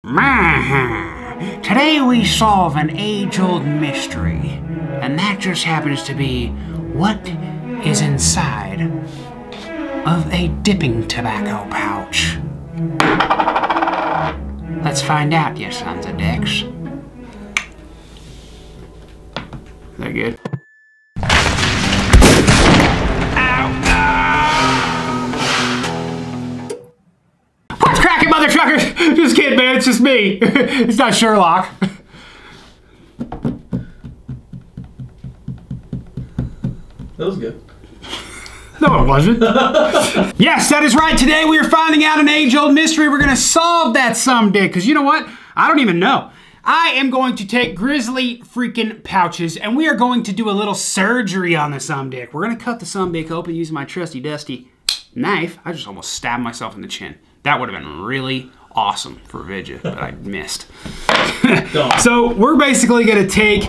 Today we solve an age-old mystery, and that just happens to be what is inside of a dipping tobacco pouch. Let's find out, you sons of dicks. Is that good? What's cracking, mother truckers? Just kidding, man. It's just me. It's not Sherlock. That was good. No, it wasn't. Yes, that is right. Today we are finding out an age-old mystery. We're going to solve that someday. Because you know what? I don't even know. I am going to take grizzly freaking pouches, and we are going to do a little surgery on the dick. We're going to cut the dick open using my trusty dusty knife. I just almost stabbed myself in the chin. That would have been really awesome for Vidya, but I missed. So we're basically going to take...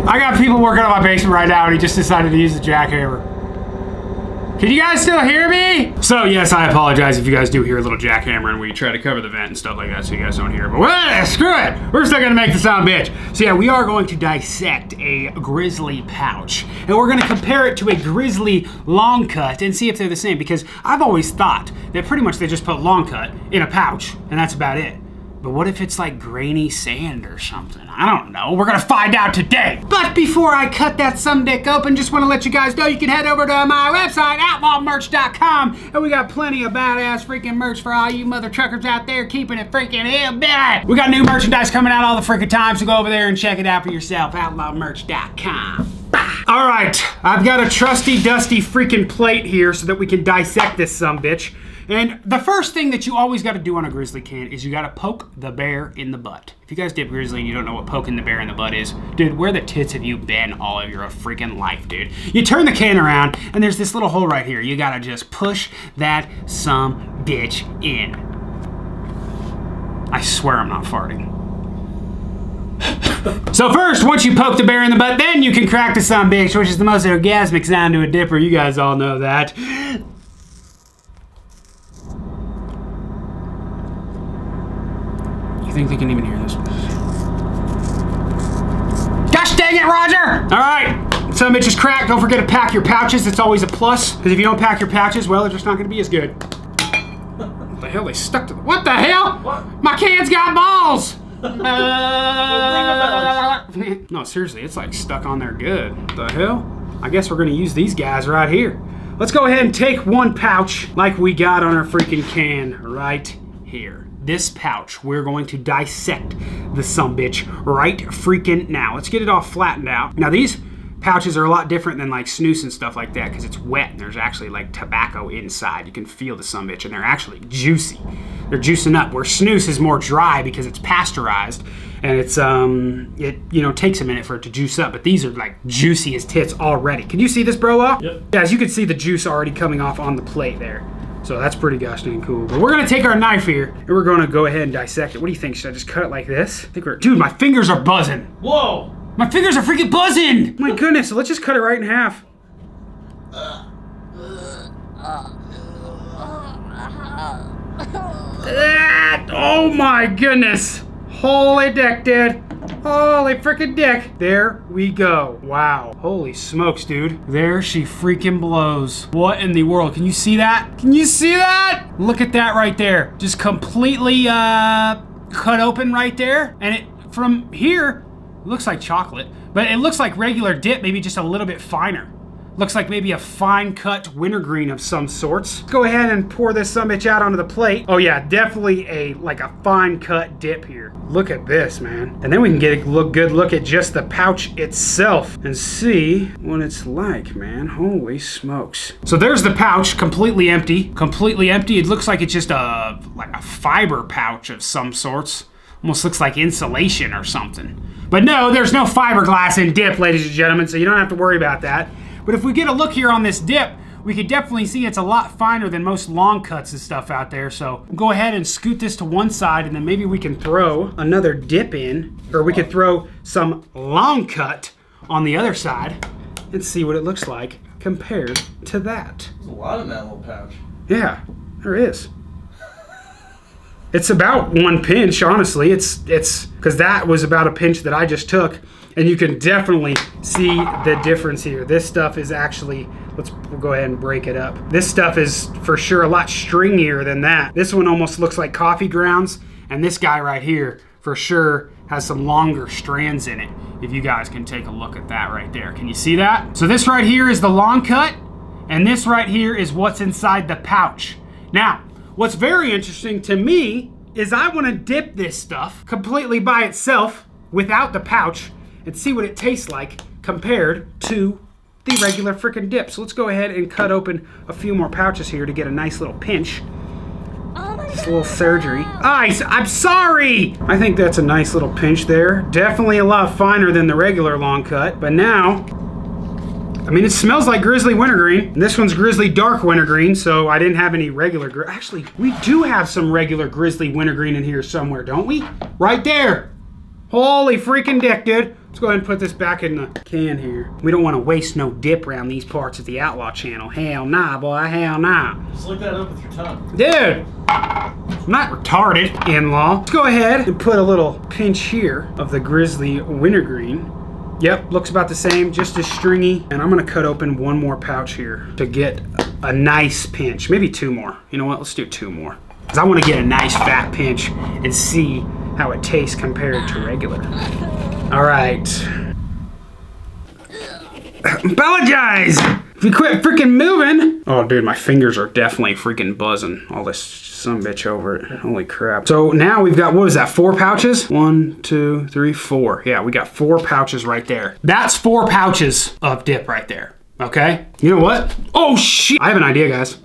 I got people working on my basement right now, and he just decided to use the jackhammer. Can you guys still hear me? So yes, I apologize if you guys do hear a little jackhammer and we try to cover the vent and stuff like that so you guys don't hear it. But well, screw it. We're still gonna make the sound bitch. So yeah, we are going to dissect a grizzly pouch. And we're gonna compare it to a grizzly long cut and see if they're the same, because I've always thought that pretty much they just put long cut in a pouch and that's about it. But what if it's like grainy sand or something? I don't know. We're gonna find out today. But before I cut that dick open, just wanna let you guys know you can head over to my website, outlawmerch.com, and we got plenty of badass freaking merch for all you mother truckers out there keeping it freaking hillbilly. We got new merchandise coming out all the freaking time, so go over there and check it out for yourself, outlawmerch.com. All right, I've got a trusty dusty freaking plate here so that we can dissect this sumbitch. And the first thing that you always got to do on a grizzly can is you got to poke the bear in the butt. If you guys dip grizzly and you don't know what poking the bear in the butt is, dude, where the tits have you been all of your freaking life, dude? You turn the can around and there's this little hole right here. You got to just push that bitch in. I swear I'm not farting. So first, once you poke the bear in the butt, then you can crack the bitch, which is the most orgasmic sound to a dipper. You guys all know that. You think they can even hear this? Gosh dang it, Roger! All right, some bitch is cracked. Don't forget to pack your pouches. It's always a plus, because if you don't pack your pouches, well, they're just not going to be as good. What the hell? They stuck to the... What the hell? What? My can's got balls! No, seriously, it's like stuck on there good. What the hell? I guess we're going to use these guys right here. Let's go ahead and take one pouch like we got on our freaking can right here. This pouch, we're going to dissect the sumbitch right freaking now. Let's get it all flattened out. Now these pouches are a lot different than like snus and stuff like that because it's wet and there's actually like tobacco inside. You can feel the sumbitch and they're actually juicy. They're juicing up, where snus is more dry because it's pasteurized and it's it takes a minute for it to juice up, but these are like juicy as tits already. Can you see this, bro? Yep. Yeah, as you can see the juice already coming off on the plate there. So that's pretty gosh dang cool. But we're gonna take our knife here and we're gonna go ahead and dissect it. What do you think? Should I just cut it like this? I think dude, my fingers are buzzing. Whoa! My fingers are freaking buzzing! My goodness, so let's just cut it right in half. Oh my goodness! Holy dick, dude. Holy freaking dick. There we go. Wow. Holy smokes, dude. There she freaking blows. What in the world? Can you see that? Can you see that? Look at that right there. Just completely cut open right there. And it from here looks like chocolate, but it looks like regular dip, maybe just a little bit finer. Looks like maybe a fine cut wintergreen of some sorts. Go ahead and pour this sumbitch out onto the plate. Oh yeah, definitely like a fine cut dip here. Look at this, man. And then we can get a good look at just the pouch itself and see what it's like, man. Holy smokes. So there's the pouch, completely empty. Completely empty. It looks like it's just like a fiber pouch of some sorts. Almost looks like insulation or something. But no, there's no fiberglass in dip, ladies and gentlemen, so you don't have to worry about that. But if we get a look here on this dip, we could definitely see it's a lot finer than most long cuts and stuff out there. So go ahead and scoot this to one side and then maybe we can throw another dip in, or we could throw some long cut on the other side and see what it looks like compared to that. There's a lot in that little pouch. Yeah. There is. It's about 1 pinch, honestly. It's because that was about a pinch that I just took, and you can definitely see the difference here. This stuff is actually, we'll go ahead and break it up. This stuff is for sure a lot stringier than that. This one almost looks like coffee grounds, and this guy right here for sure has some longer strands in it. If you guys can take a look at that right there. Can you see that? So this right here is the long cut, and this right here is what's inside the pouch. Now, what's very interesting to me is I want to dip this stuff completely by itself without the pouch and see what it tastes like compared to the regular freaking dip. So let's go ahead and cut open a few more pouches here to get a nice little pinch. Just a little surgery. I'm sorry! I think that's a nice little pinch there. Definitely a lot finer than the regular long cut, but now, I mean, it smells like grizzly wintergreen. This one's grizzly dark wintergreen, so I didn't have any regular. Actually, we do have some regular grizzly wintergreen in here somewhere, don't we? Right there. Holy freaking dick, dude. Let's go ahead and put this back in the can here. We don't want to waste no dip around these parts of the Outlaw channel. Hell nah, boy, hell nah. Just lick that up with your tongue. Dude, I'm not retarded, in-law. Let's go ahead and put a little pinch here of the grizzly wintergreen. Yep, looks about the same, just as stringy. And I'm gonna cut open one more pouch here to get a nice pinch. Maybe 2 more. You know what, let's do 2 more. Because I wanna get a nice fat pinch and see how it tastes compared to regular. All right. Apologize if you quit freaking moving. Oh, dude, my fingers are definitely freaking buzzing. All this sumbitch over it. Holy crap. So now we've got, what is that, 4 pouches? 1, 2, 3, 4. Yeah, we got 4 pouches right there. That's 4 pouches of dip right there, okay? You know what? Oh, shit. I have an idea, guys.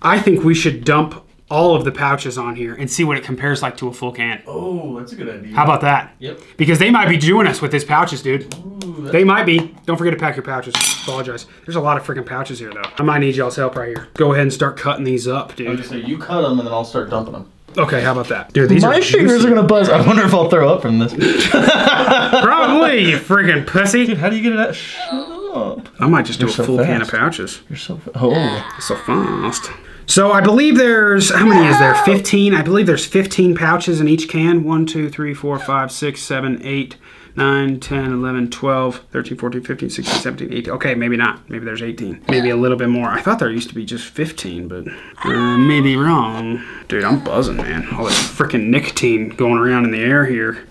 I think we should dump all of the pouches on here and see what it compares like to a full can. Oh, that's a good idea. How about that? Yep. Because they might be doing us with these pouches, dude. Ooh, they might be. Don't forget to pack your pouches. Apologize. There's a lot of freaking pouches here, though. I might need y'all's help right here. Go ahead and start cutting these up, dude. I was gonna say, you cut them and then I'll start dumping them. Okay, how about that? Dude, these My fingers are gonna buzz. I wonder if I'll throw up from this. Probably, you freaking pussy. Dude, how do you get it out? Shut up. I might just do a so full fast. can of pouches. You're so fast. Oh. So fast. So I believe there's, how many is there? 15? I believe there's 15 pouches in each can. 1, 2, 3, 4, 5, 6, 7, 8, 9, 10, 11, 12, 13, 14, 15, 16, 17, 18. Okay, maybe not. Maybe there's 18. Maybe a little bit more. I thought there used to be just 15, but maybe wrong. Dude, I'm buzzing, man. All this freaking nicotine going around in the air here.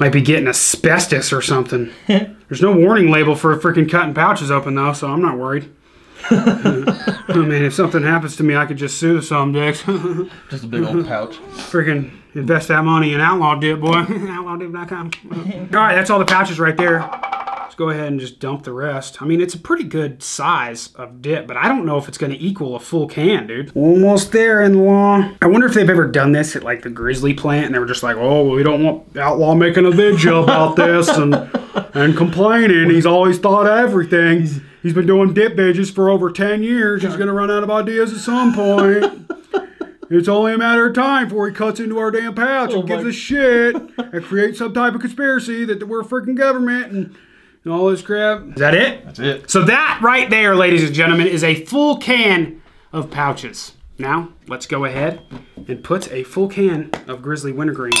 Might be getting asbestos or something. There's no warning label for freaking cutting pouches open, though, so I'm not worried. I mean, if something happens to me, I could just sue some dicks. Just a big old pouch. Freaking invest that money in Outlaw Dip, boy. OutlawDip.com. All right, that's all the pouches right there. Let's go ahead and just dump the rest. I mean, it's a pretty good size of dip, but I don't know if it's going to equal a full can, dude. Almost there, in-law. I wonder if they've ever done this at, like, the grizzly plant, and they were just like, oh, well, we don't want Outlaw making a video about this and complaining. He's always thought of everything. He's been doing dip pages for over 10 years. He's going to run out of ideas at some point. It's only a matter of time before he cuts into our damn pouch and gives a shit and creates some type of conspiracy that we're a freaking government and all this crap. Is that it? That's it. So that right there, ladies and gentlemen, is a full can of pouches. Now, let's go ahead and put a full can of grizzly wintergreen.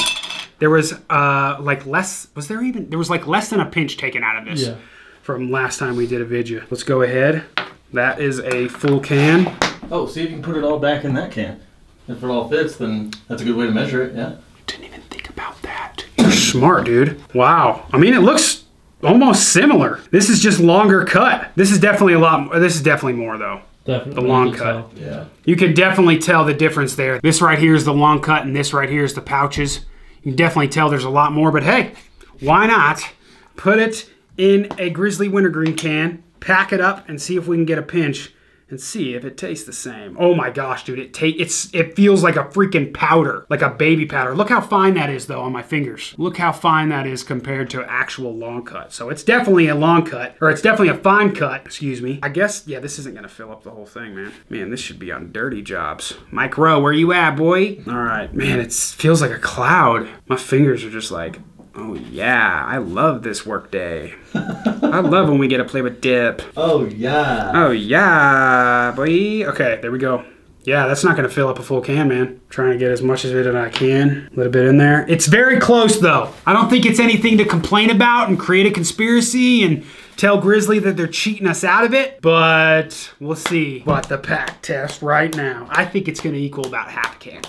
There was like less, there was like less than a pinch taken out of this. Yeah. From last time we did a video. Let's go ahead. That is a full can. Oh, see if you can put it all back in that can. If it all fits, then that's a good way to measure it, yeah. Didn't even think about that. You're smart, dude. Wow. I mean, it looks almost similar. This is just longer cut. This is definitely this is definitely more, though. Definitely. The long cut. Yeah. You can definitely tell the difference there. This right here is the long cut, and this right here is the pouches. You can definitely tell there's a lot more, but hey, why not put it in a grizzly wintergreen can, pack it up, and see if we can get a pinch and see if it tastes the same. Oh my gosh, dude, it feels like a freaking powder, like a baby powder. Look how fine that is, though, on my fingers. Look how fine that is compared to actual long cut. So it's definitely a long cut, or it's definitely a fine cut, excuse me. I guess, yeah, this isn't gonna fill up the whole thing, man. Man, this should be on dirty jobs. Mike Rowe, where you at, boy? All right, man, it feels like a cloud. My fingers are just like, oh yeah, I love this work day. I love when we get to play with dip. Oh yeah. Oh yeah, boy. Okay, there we go. Yeah, that's not going to fill up a full can, man. Trying to get as much of it as I can. A little bit in there. It's very close, though. I don't think it's anything to complain about and create a conspiracy and tell Grizzly that they're cheating us out of it. But we'll see. But the pack test right now, I think it's going to equal about half a can.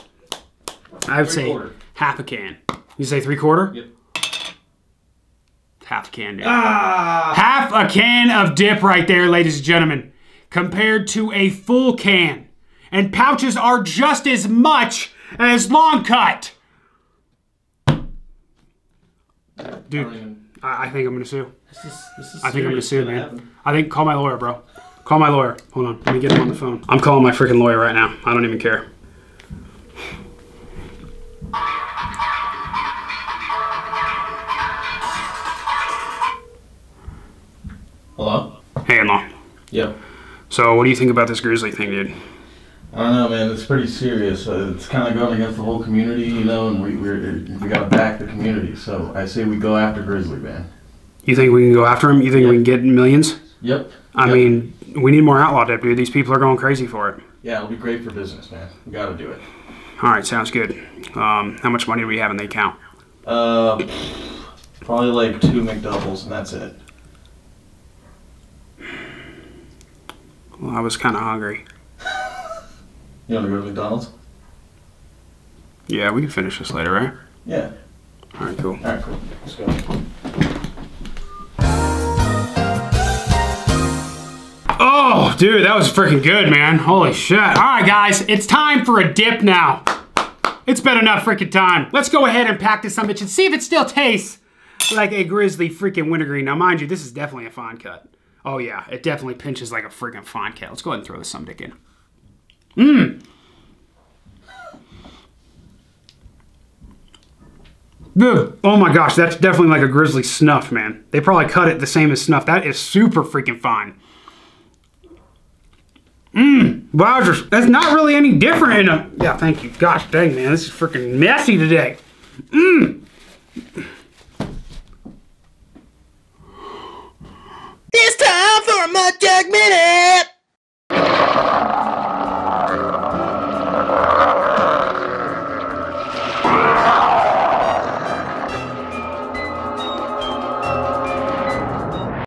I would say half a can. You say 3/4? Yep. Half a can, dude. Half a can of dip right there, ladies and gentlemen, compared to a full can. And pouches are just as much as long cut. Dude, I think I'm gonna sue. I think I'm gonna sue, man. I think, call my lawyer, bro. Call my lawyer. Hold on, let me get him on the phone. I'm calling my freaking lawyer right now. I don't even care. Hello? Hey, Outlaw. Yep. So what do you think about this Grizzly thing, dude? I don't know, man. It's pretty serious. It's kind of going against the whole community, you know, and we got to back the community. So I say we go after Grizzly, man. You think we can go after him? You think we can get millions? Yep. I mean, we need more Outlaw dip, dude. These people are going crazy for it. Yeah, it'll be great for business, man. We got to do it. All right, sounds good. How much money do we have in the account? Probably like 2 McDoubles, and that's it. Well, I was kind of hungry. You want to go to McDonald's? Yeah, we can finish this later, right? Yeah. All right, cool. All right, cool. Let's go. Oh, dude, that was freaking good, man. Holy shit. All right, guys, it's time for a dip now. It's been enough freaking time. Let's go ahead and pack this some bitch and see if it still tastes like a Grizzly freaking wintergreen. Now, mind you, this is definitely a fine cut. Oh, yeah, it definitely pinches like a freaking fine cut. Let's go ahead and throw this some dick in. Mmm. Dude, oh my gosh, that's definitely like a Grizzly snuff, man. They probably cut it the same as snuff. That is super freaking fine. Mmm, wowzers. That's not really any different in a... Yeah, thank you. Gosh dang, man, this is freaking messy today. Mmm. It's time for a Mud Jug Minute!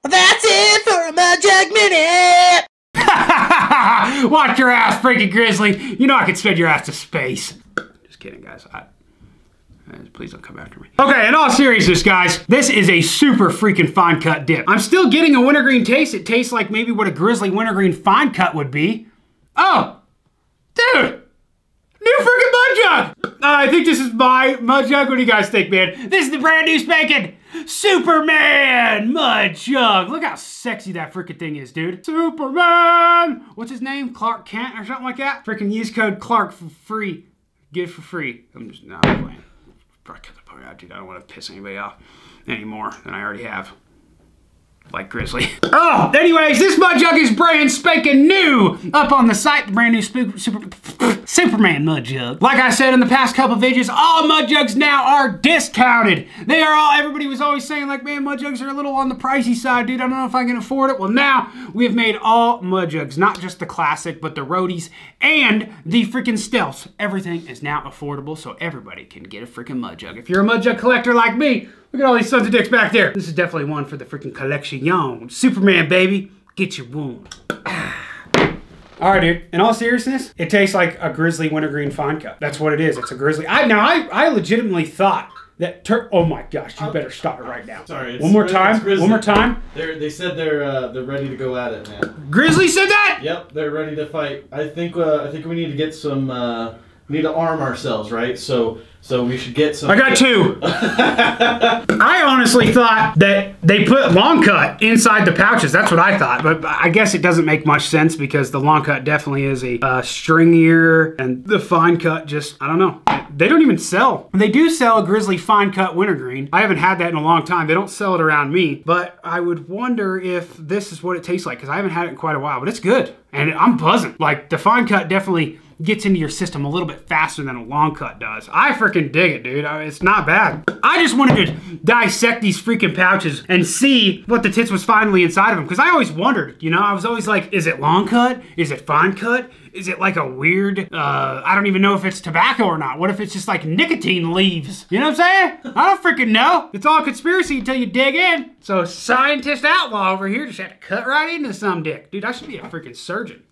That's it for a Mud Jug Minute! Watch your ass, freaking Grizzly. You know I could send your ass to space. Just kidding, guys. Please don't come after me. Okay, in all seriousness, guys, this is a super freaking fine cut dip. I'm still getting a wintergreen taste. It tastes like maybe what a Grizzly wintergreen fine cut would be. Oh, dude, new freaking mud jug. I think this is my mud jug. What do you guys think, man? This is the brand new spanking Superman mud jug. Look how sexy that freaking thing is, dude. Superman. What's his name? Clark Kent or something like that? Freaking use code Clark for free. Get it for free. I'm just not playing. Probably cut the part out, dude. I don't want to piss anybody off any more than I already have. Like Grizzly. Oh, anyways, this mud jug is brand spanking new up on the site. The brand new Superman mud jug. Like I said in the past couple videos, all mud jugs now are discounted. They are all, everybody was always saying like, man, mud jugs are a little on the pricey side, dude. I don't know if I can afford it. Well, now we have made all mud jugs, not just the classic, but the roadies and the freaking stealths. Everything is now affordable, so everybody can get a freaking mud jug. If you're a mud jug collector like me, look at all these sons of dicks back there. This is definitely one for the freaking collection. Superman, baby. Get your wound. All right, dude. In all seriousness, it tastes like a Grizzly wintergreen fine cut. That's what it is. It's a Grizzly. I legitimately thought that... Oh my gosh, you better stop it right now. Sorry. One more time. One more time. They said they're ready to go at it, man. Grizzly said that? Yep, they're ready to fight. I think we need to get some... we need to arm ourselves, right? So we should get some... I got two. I honestly thought that they put long cut inside the pouches. That's what I thought. But I guess it doesn't make much sense because the long cut definitely is a stringier, and the fine cut just, I don't know. They don't even sell. They do sell a Grizzly fine cut wintergreen. I haven't had that in a long time. They don't sell it around me. But I would wonder if this is what it tastes like because I haven't had it in quite a while. But it's good. And I'm buzzing. Like, the fine cut definitely gets into your system a little bit faster than a long cut does. I freaking dig it, dude. It's not bad. I just wanted to dissect these freaking pouches and see what the tits was finally inside of them, because I always wondered, you know, I was always like, is it long cut? Is it fine cut? Is it like a weird, I don't even know if it's tobacco or not. What if it's just like nicotine leaves? You know what I'm saying? I don't freaking know. It's all conspiracy until you dig in. So scientist Outlaw over here just had to cut right into some dick. Dude, I should be a freaking surgeon.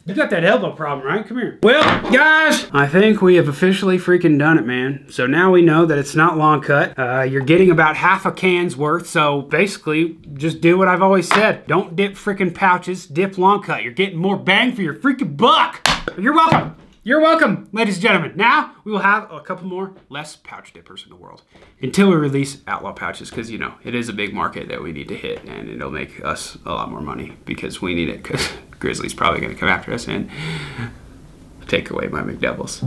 You got that elbow problem, right? Come here. Well, guys, I think we have officially freaking done it, man. So now we know that it's not long cut. You're getting about half a can's worth. So basically, just do what I've always said. Don't dip freaking pouches, dip long cut. You're getting more bang for your freaking buck. You're welcome. You're welcome, ladies and gentlemen. Now, we will have a couple more less pouch dippers in the world until we release Outlaw pouches, because, you know, it is a big market that we need to hit, and it'll make us a lot more money because we need it, because Grizzly's probably going to come after us and take away my McDoubles.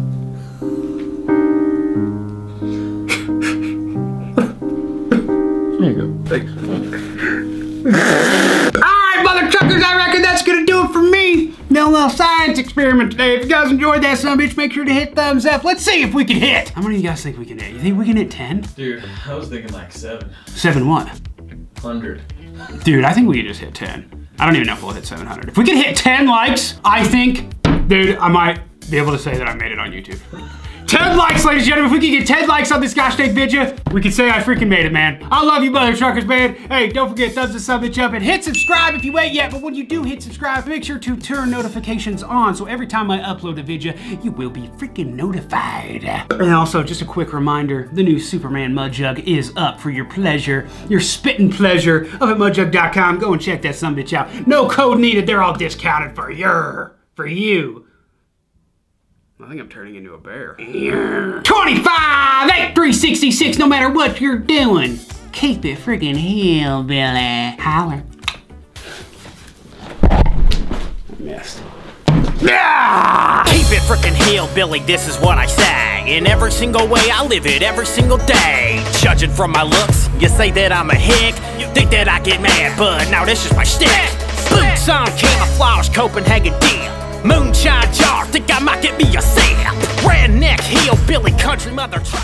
There you go. Thanks. Alright, mother truckers, I reckon that's gonna do it for me. No little science experiment today. If you guys enjoyed that son of a bitch, make sure to hit thumbs up. Let's see if we can hit. How many of you guys think we can hit? You think we can hit 10? Dude, I was thinking like 7. 7 what? 100. Dude, I think we can just hit 10. I don't even know if we'll hit 700. If we can hit 10 likes, I think, dude, I might be able to say that I made it on YouTube. 10 likes, ladies and gentlemen. If we can get 10 likes on this gosh dang video, we can say I freaking made it, man. I love you, mother truckers, man. Hey, don't forget, thumbs and sub up and hit subscribe if you ain't yet. But when you do hit subscribe, make sure to turn notifications on, so every time I upload a video, you will be freaking notified. And also, just a quick reminder, the new Superman mud jug is up for your pleasure, your spitting pleasure, up at mudjug.com. Go and check that son bitch out. No code needed. They're all discounted for you. I think I'm turning into a bear. 25, 8, 366, no matter what you're doing. Keep it freaking hillbilly. Holler. I missed. Yeah! Keep it frickin' hillbilly, this is what I say. In every single way, I live it every single day. Judging from my looks, you say that I'm a hick. You think that I get mad, but now this is my stick. Boots on camouflage, Copenhagen deal. Moonshine jar, think I might get me a sip. Redneck, hillbilly, country mother trucker.